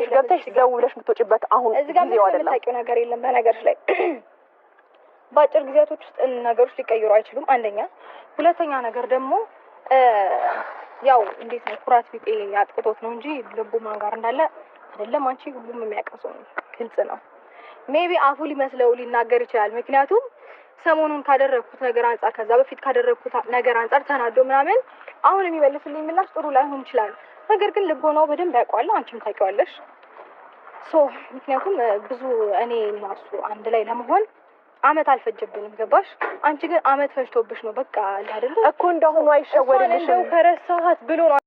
አብረሽ ገብተሽ ዘው ብለሽ ምትወጪበት አሁን ጊዜው አይደለም። ታውቂው ነገር የለም በነገርሽ ላይ ባጭር ጊዜያቶች ውስጥ ነገሮች ሊቀየሩ አይችሉም። አንደኛ፣ ሁለተኛ ነገር ደግሞ ያው እንዴት ነው ኩራት ቢጤ ያጥቅቶት ነው እንጂ ልቡ ማን ጋር እንዳለ አይደለም። አንቺ ሁሉም የሚያቀሰው ነው፣ ግልጽ ነው። ሜቢ አፉ ሊመስለው ሊናገር ይችላል። ምክንያቱም ሰሞኑን ካደረኩት ነገር አንፃር ከዛ በፊት ካደረኩት ነገር አንፃር ተናዶ ምናምን አሁን የሚመልስልኝ ምላሽ ጥሩ ላይሆን ይችላል። ነገር ግን ልቦናው በደንብ ያውቀዋል፣ አንቺም ታውቂዋለሽ። ምክንያቱም ብዙ እኔ እና እሱ አንድ ላይ ለመሆን አመት አልፈጀብንም። ገባሽ? አንቺ ግን አመት ፈጅቶብሽ ነው። በቃ አይደል እኮ እንደሆነ አይሸወድልሽም። ከረሳሃት ብሎ ነው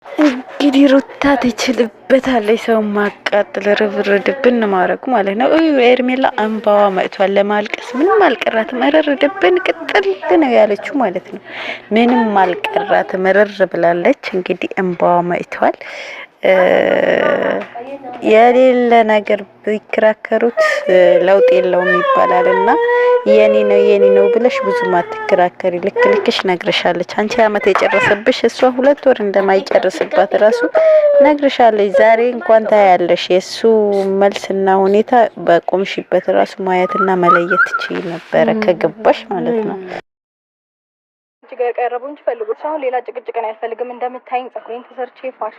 እንግዲህ ሩታ ትችልበታለች። ሰው ማቃጠል ርብርድብን ማረጉ ማለት ነው። ኤርሜላ እንባዋ መጥቷል። ለማልቀስ ምንም አልቀራትም። መረርድብን ቅጥል ነው ያለችው ማለት ነው። ምንም አልቀራትም። መረር ብላለች። እንግዲህ እንባዋ መጥቷል። የሌለ ነገር ቢከራከሩት ለውጥ የለውም ይባላልና የኔ ነው ብለሽ ብዙ ማትከራከሪ። ልክልክሽ ነግረሻለች። አንቺ አመት የጨረሰብሽ እሷ 2 ወር እንደማይጨርስባት ራሱ ነግረሻለች። ዛሬ እንኳን ታያለሽ የሱ መልስና ሁኔታ በቆምሽበት ራሱ ማየትና መለየት ትችይ ነበረ ከገባሽ ማለት ነው። ጋር ቀረቡ እንጂ ፈልጉት አሁን ሌላ ጭቅጭቅን አልፈልግም። እንደምታይኝ ጸጉሬን ተሰርቼ ፋሽ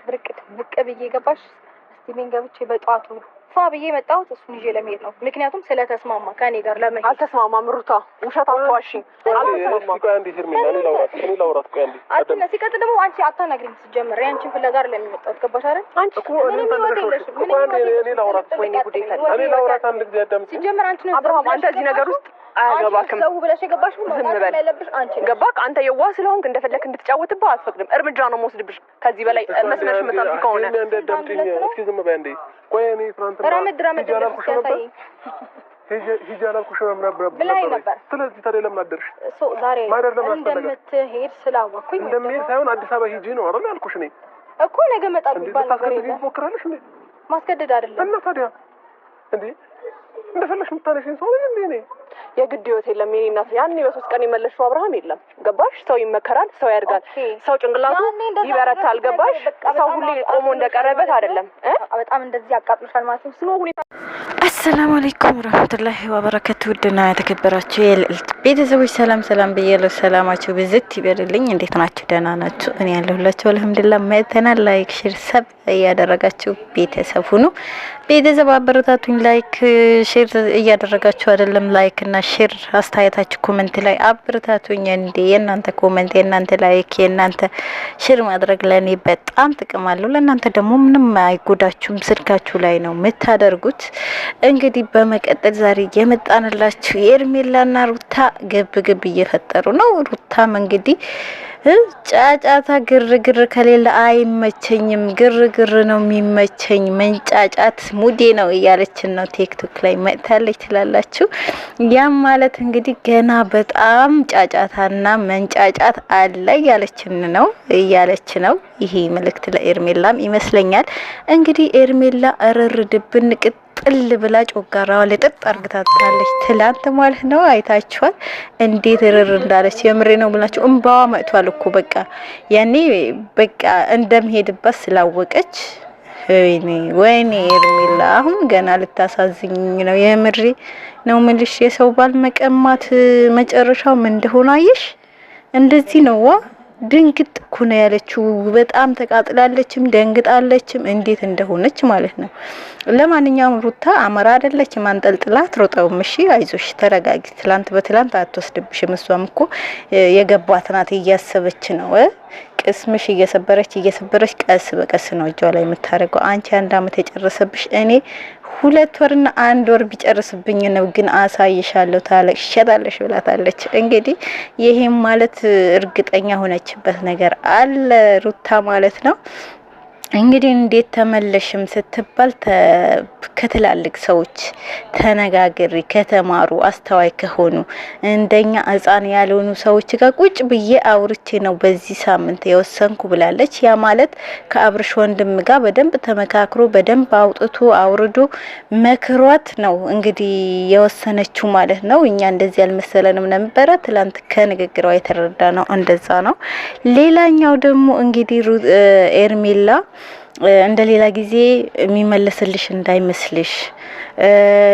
ብቅ ብዬ ገባሽ ስቲሜን ገብቼ በጧቱ ብዬ መጣሁት እሱን ይዤ ለመሄድ ነው። ምክንያቱም ስለተስማማ ከኔ ጋር ለመሄድ አልተስማማም። ሩታ ውሸት አትዋሺ። ሲቀጥል ደግሞ አንቺ አታናግሪኝ። ሲጀምር ያንቺን ፍለጋ አይደለም የመጣሁት። ገባሽ አይደል? አንቺ እኮ ሲጀምር አንቺ ነው አብርሃም። አንተ እዚህ ነገር ውስጥ አያገባክም። ሰው ብለሽ የገባሽ ሁሉ ያለብሽ አንቺ ነው። ገባክ? አንተ የዋህ ስለሆንክ እንደፈለክ እንድትጫወትብህ አትፈቅድም። እርምጃ ነው የምወስድብሽ ከዚህ በላይ መስመርሽ መጣብኝ ከሆነ እስኪ ዝም በይ አንዴ። ቆይ እኔ ፍራንት ራመድ ያሳይ ሂጂ አላልኩሽም ነበር? ስለዚህ ታዲያ ለምን አደርሽ? ዛሬ እንደምትሄድ ስላወኩኝ እንደምሄድ ሳይሆን አዲስ አበባ ሂጂ ነው አይደል ያልኩሽ። እኔ እኮ ነገ እመጣለሁ ይባል ነገር የለም። ትሞክራለሽ እንዴ? ማስገደድ አይደለም እና ታዲያ እንዴ እንደፈለሽ ምታነሽኝ ሰው እንዴ? እኔ የግድ ህይወት የለም የኔ እናት። ያኔ በ3 ቀን የመለሽው አብርሃም የለም። ገባሽ? ሰው ይመከራል፣ ሰው ያድጋል፣ ሰው ጭንቅላቱ ይበረታል። ገባሽ? ሰው ሁሌ ቆሞ እንደቀረበት አይደለም። በጣም እንደዚህ አቃጥሎሻል ማለት ነው። ሁኔታ አሰላሙ አለይኩም ወራህመቱላሂ ወበረካቱ። ውድና የተከበራችሁ የልዕልት ቤተሰቦች ሰላም ብያለሁ። ሰላማችሁ ብዝት ይበልልኝ። እንዴት ናችሁ? ደህና ናችሁ? እኔ ያለሁላችሁ አልሐምዱሊላህ። መተናል ላይክ ሼር ሰብ እያደረጋችሁ ቤተሰብ ሁኑ። ቤተሰብ አበረታቱኝ። ላይክ ሼር እያደረጋችሁ አይደለም? ላይክ እና ሼር አስተያየታችሁ ኮሜንት ላይ አበረታቱኝ። እንዴ የእናንተ ኮሜንት፣ የእናንተ ላይክ፣ የእናንተ ሼር ማድረግ ለኔ በጣም ጥቅም አለው። ለእናንተ ደግሞ ምንም አይጎዳችሁም። ስልካችሁ ላይ ነው የምታደርጉት። እንግዲህ በመቀጠል ዛሬ የመጣንላችሁ ኤርሜላና ሩታ ግብ እየፈጠሩ ነው። ሩታም እንግዲህ ጫጫታ ግርግር ከሌለ አይመቸኝም፣ ግርግር ነው የሚመቸኝ፣ መንጫጫት ሙዴ ነው እያለችን ነው። ቲክቶክ ላይ መጥታለች ትላላችሁ። ያም ማለት እንግዲህ ገና በጣም ጫጫታና መንጫጫት አለ እያለች ነው። ይሄ መልእክት ለኤርሜላም ይመስለኛል። እንግዲህ ኤርሜላ እርርድብን ጥል ብላ ጮጋራዋ ለጥጥ አርግታታለች ትላንት ማለት ነው። አይታችኋል እንዴት እርር እንዳለች። የምሬ ነው ብላችሁ እንባዋ መጥቷል እኮ በቃ ያኔ በቃ እንደምሄድባት ስላወቀች ወይኔ ኤርሜላ አሁን ገና ልታሳዝኝ ነው። የምሬ ነው ምልሽ። የሰው ባል መቀማት መጨረሻው ምን እንደሆነ አየሽ? እንደዚህ ነው ድንግጥ እኮ ነው ያለችው። በጣም ተቃጥላለችም ደንግጣለችም እንዴት እንደሆነች ማለት ነው። ለማንኛውም ሩታ አመራ አይደለችም፣ አንጠልጥላ አትሮጠውም። እሺ አይዞሽ ተረጋጊ። ትላንት አትወስድብሽም። እሷም እኮ የገባት ናት፣ እያሰበች ነው። ቅስምሽ እየሰበረች ቀስ በቀስ ነው እጇ ላይ የምታደርገው። አንቺ 1 አመት የጨረሰብሽ እኔ 2 ወርና 1 ወር ቢጨርስብኝ ነው ግን አሳይሻለሁ ታለቅሻለሽ ብላታለች። እንግዲህ ይሄም ማለት እርግጠኛ ሆነችበት ነገር አለ ሩታ ማለት ነው። እንግዲህ እንዴት ተመለሽም ስትባል ከትላልቅ ሰዎች ተነጋግሪ፣ ከተማሩ አስተዋይ ከሆኑ እንደኛ ሕፃን ያልሆኑ ሰዎች ጋር ቁጭ ብዬ አውርቼ ነው በዚህ ሳምንት የወሰንኩ ብላለች። ያ ማለት ከአብርሽ ወንድም ጋር በደንብ ተመካክሮ በደንብ አውጥቶ አውርዶ መክሯት ነው እንግዲህ የወሰነችው ማለት ነው። እኛ እንደዚህ ያልመሰለንም ነበረ። ትላንት ከንግግሯ የተረዳ ነው እንደዛ ነው። ሌላኛው ደግሞ እንግዲህ ኤርሜላ እንደ ሌላ ጊዜ የሚመለስልሽ እንዳይመስልሽ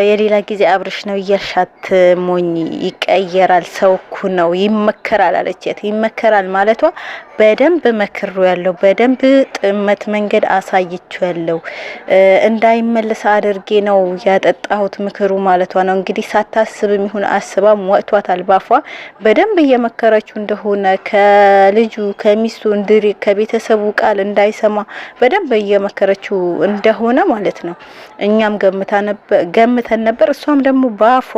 የሌላ ጊዜ አብርሽ ነው እያልሻት ሞኝ ይቀየራል ሰው እኮ ነው ይመከራል አለቻት ይመከራል ማለቷ በደንብ መክሩ ያለው በደንብ ጥመት መንገድ አሳይቼው ያለው እንዳይመለስ አድርጌ ነው ያጠጣሁት ምክሩ ማለቷ ነው እንግዲህ ሳታስብም ይሁን አስባም ወጥቷታል ባፏ በደንብ እየመከረችው እንደሆነ ከልጁ ከሚስቱ እንድሪ ከቤተሰቡ ቃል እንዳይሰማ በደንብ እየመከረችው እንደሆነ ማለት ነው እኛም ገምተን ነበር እሷም ደግሞ ባፏ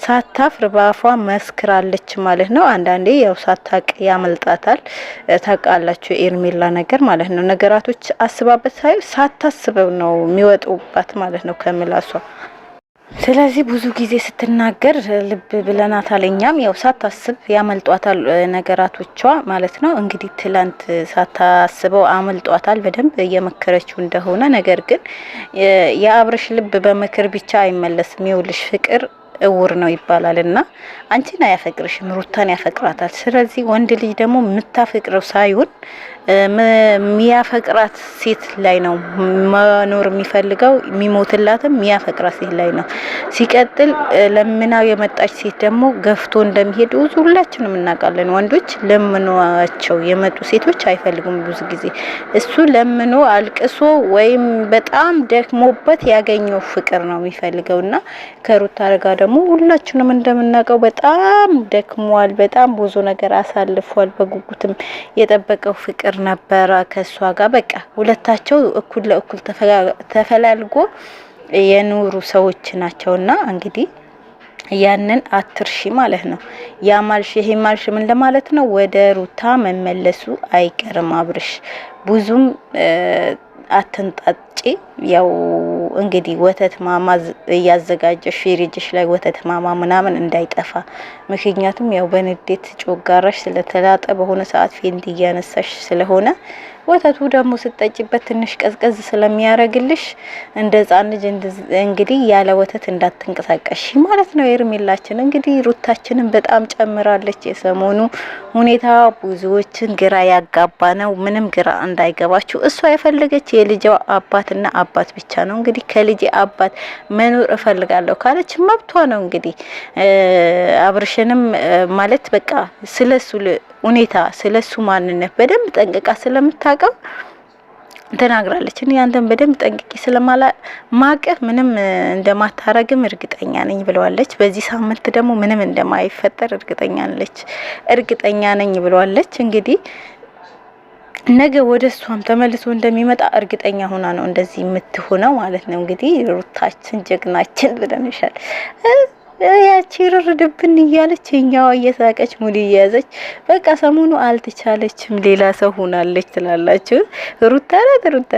ሳታፍር ባፏ መስክራለች ማለት ነው አንዳንዴ ያው ሳታቅ ያመልጣታል ታቃላችሁ ኤርሜላ ነገር ማለት ነው ነገራቶች አስባበት ሳታስበው ነው የሚወጡባት ማለት ነው ከምላሷ ስለዚህ ብዙ ጊዜ ስትናገር ልብ ብለናታል እኛም ያው ሳታስብ ያመልጧታል ነገራቶቿ ማለት ነው እንግዲህ ትላንት ሳታስበው አመልጧታል በደንብ እየመከረችው እንደሆነ ነገር ግን የአብርሽ ልብ በመክር ብቻ አይመለስም ይውልሽ ፍቅር እውር ነው ይባላልና አንቺን አያፈቅርሽም ሩታን ያፈቅራታል ስለዚህ ወንድ ልጅ ደግሞ ምታፈቅረው ሳይሆን ሚያፈቅራት ሴት ላይ ነው መኖር የሚፈልገው የሚሞትላትም ሚያፈቅራት ሴት ላይ ነው ሲቀጥል ለምናው የመጣች ሴት ደግሞ ገፍቶ እንደሚሄድ ሁላችንም እናውቃለን ወንዶች ለምኗቸው የመጡ ሴቶች አይፈልጉም ብዙ ጊዜ እሱ ለምኖ አልቅሶ ወይም በጣም ደክሞበት ያገኘው ፍቅር ነው የሚፈልገውና ከሩታ ጋር ደግሞ ሁላችንም እንደምናውቀው በጣም ደክሟል በጣም ብዙ ነገር አሳልፏል በጉጉትም የጠበቀው ፍቅር ነበር ከሷ ጋር በቃ ሁለታቸው እኩል ለእኩል ተፈላልጎ የኑሩ ሰዎች ናቸውና እንግዲህ ያንን አትርሺ ማለት ነው ያማልሽ ይሄ ማልሽ ምን ለማለት ነው ወደ ሩታ መመለሱ አይቀርም አብርሽ ብዙም አትንጣጪ ያው እንግዲህ ወተት ማማ ያዘጋጀሽ ፍሪጅሽ ላይ ወተት ማማ ምናምን እንዳይጠፋ ምክንያቱም ያው በንዴት ጮጋራሽ ስለተላጠ በሆነ ሰዓት ፌንት እያነሳሽ ስለሆነ ወተቱ ደግሞ ስትጠጪበት ትንሽ ቀዝቀዝ ስለሚያረግልሽ እንደ ህፃን ልጅ እንግዲህ ያለ ወተት እንዳትንቀሳቀሽ ማለት ነው ኤርሜላችን እንግዲህ ሩታችንን በጣም ጨምራለች የሰሞኑ ሁኔታ ብዙዎችን ግራ ያጋባ ነው ምንም ግራ እንዳይገባችሁ እሷ የፈለገች የልጇ አባትና አባት ብቻ ነው እንግዲህ ከልጅ አባት መኖር እፈልጋለሁ ካለች መብቷ ነው እንግዲህ አብርሽንም ማለት በቃ ስለሱ ሁኔታ ስለሱ ማንነት በደንብ ጠንቅቃ ስለምታቀው ተናግራለች እኔ አንተን በደንብ ጠንቅቄ ስለማቀፍ ምንም እንደማታረግም እርግጠኛ ነኝ ብለዋለች በዚህ ሳምንት ደግሞ ምንም እንደማይፈጠር እርግጠኛ ነኝ ብለዋለች እንግዲህ ነገ ወደሷም ተመልሶ እንደሚመጣ እርግጠኛ ሆና ነው እንደዚህ የምትሆነው ማለት ነው እንግዲህ ሩታችን ጀግናችን ብለንሻል ያቺ ርርድብን እያለች እኛው እየሳቀች ሙሉ እያዘች በቃ ሰሞኑ አልተቻለችም ሌላ ሰው ሆናለች ትላላችሁ ሩታ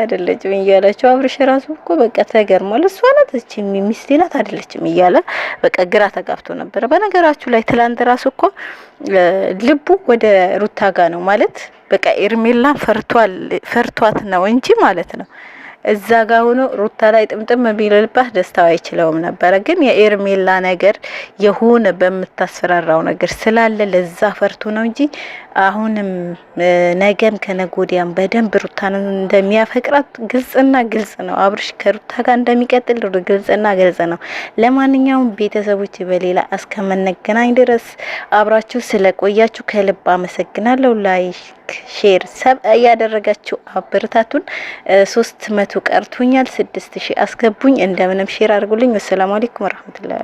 አይደለችም እያላችሁ አብርሽ ራሱ እኮ በቃ ተገርሟል እሷ ናት እቺ ሚስቴ ናት አይደለችም እያለ በቃ ግራ ተጋብቶ ነበር በነገራችሁ ላይ ትላንት ራሱ እኮ ልቡ ወደ ሩታ ጋር ነው ማለት በቃ ኤርሜላ ፈርቷት ነው እንጂ ማለት ነው እዛ ጋር ሆኖ ሩታ ላይ ጥምጥም ቢልልባት ደስታው አይችለውም ነበር ግን የኤርሜላ ነገር የሆነ በመታስፈራራው ነገር ስላለ ለዛ ፈርቶ ነው እንጂ አሁንም ነገም ከነጎዲያም በደንብ ሩታን እንደሚያፈቅራት ግልጽ ነው አብርሽ ከሩታ ጋር እንደሚቀጥል ግልጽ ነው ለማንኛውም ቤተሰቦች በሌላ እስከመነገናኝ ድረስ አብራችሁ ስለቆያችሁ ከልብ አመሰግናለሁ ላይክ ሼር ሰብ ያደረጋችሁ አበረታቱን 300 ቀርቶኛል 6000 አስገቡኝ እንደምንም ሼር አድርጉልኝ። ወሰላሙ አለይኩም ወራህመቱላሂ